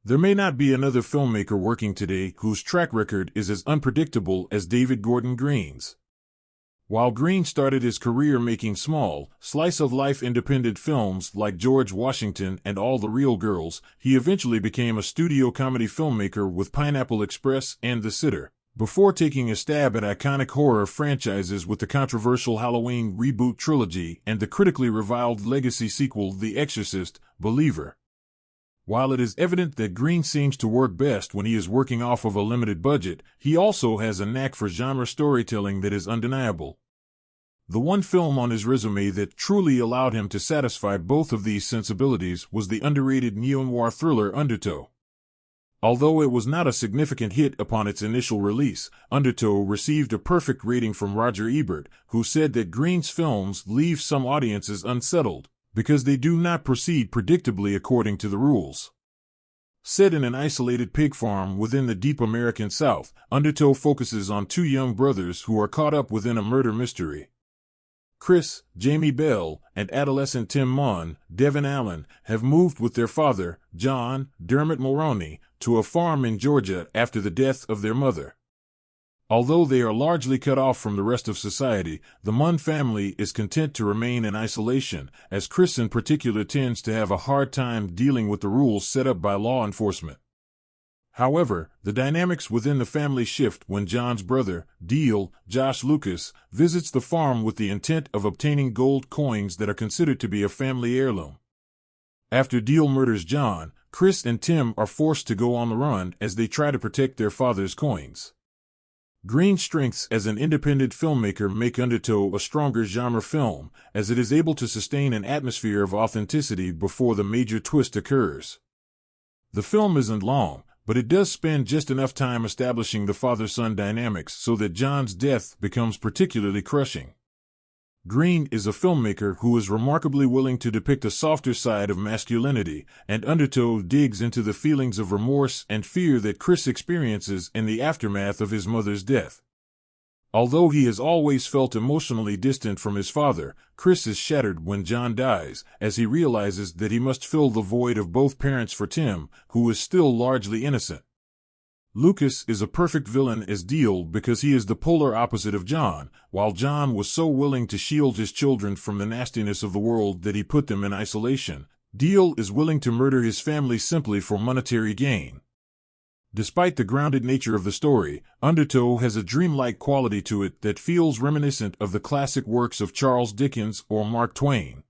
There may not be another filmmaker working today whose track record is as unpredictable as David Gordon Green's. While Green started his career making small, slice-of-life independent films like George Washington and All the Real Girls, he eventually became a studio comedy filmmaker with Pineapple Express and The Sitter, before taking a stab at iconic horror franchises with the controversial Halloween reboot trilogy and the critically reviled legacy sequel The Exorcist, Believer. While it is evident that Green seems to work best when he is working off of a limited budget, he also has a knack for genre storytelling that is undeniable. The one film on his resume that truly allowed him to satisfy both of these sensibilities was the underrated neo-noir thriller Undertow. Although it was not a significant hit upon its initial release, Undertow received a perfect rating from Roger Ebert, who said that Green's films leave some audiences unsettled because they do not proceed predictably according to the rules. Set in an isolated pig farm within the deep American South, Undertow focuses on two young brothers who are caught up within a murder mystery. Chris, Jamie Bell, and adolescent Tim Munn, Devin Allen, have moved with their father, John, Dermot Mulroney, to a farm in Georgia after the death of their mother. Although they are largely cut off from the rest of society, the Munn family is content to remain in isolation, as Chris in particular tends to have a hard time dealing with the rules set up by law enforcement. However, the dynamics within the family shift when John's brother, Deal, Josh Lucas, visits the farm with the intent of obtaining gold coins that are considered to be a family heirloom. After Deal murders John, Chris and Tim are forced to go on the run as they try to protect their father's coins. Green's strengths as an independent filmmaker make Undertow a stronger genre film, as it is able to sustain an atmosphere of authenticity before the major twist occurs. The film isn't long, but it does spend just enough time establishing the father-son dynamics so that John's death becomes particularly crushing. Green is a filmmaker who is remarkably willing to depict a softer side of masculinity, and Undertow digs into the feelings of remorse and fear that Chris experiences in the aftermath of his mother's death. Although he has always felt emotionally distant from his father, Chris is shattered when John dies, as he realizes that he must fill the void of both parents for Tim, who is still largely innocent. Lucas is a perfect villain as Deal because he is the polar opposite of John. While John was so willing to shield his children from the nastiness of the world that he put them in isolation, Deal is willing to murder his family simply for monetary gain. Despite the grounded nature of the story, Undertow has a dreamlike quality to it that feels reminiscent of the classic works of Charles Dickens or Mark Twain.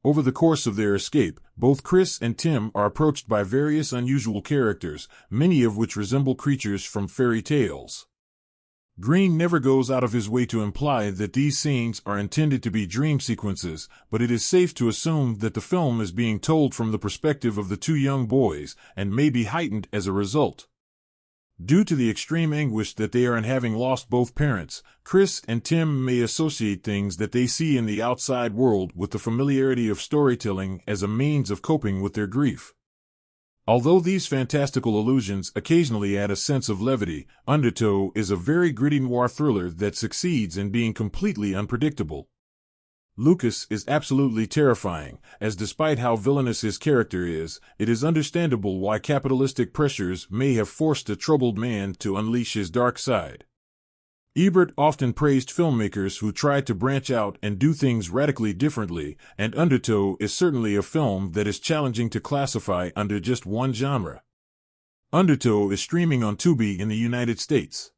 Over the course of their escape, both Chris and Tim are approached by various unusual characters, many of which resemble creatures from fairy tales. Green never goes out of his way to imply that these scenes are intended to be dream sequences, but it is safe to assume that the film is being told from the perspective of the two young boys, and may be heightened as a result. Due to the extreme anguish that they are in having lost both parents, Chris and Tim may associate things that they see in the outside world with the familiarity of storytelling as a means of coping with their grief. Although these fantastical allusions occasionally add a sense of levity, Undertow is a very gritty noir thriller that succeeds in being completely unpredictable. Lucas is absolutely terrifying, as despite how villainous his character is, it is understandable why capitalistic pressures may have forced a troubled man to unleash his dark side. Ebert often praised filmmakers who try to branch out and do things radically differently, and Undertow is certainly a film that is challenging to classify under just one genre. Undertow is streaming on Tubi in the United States.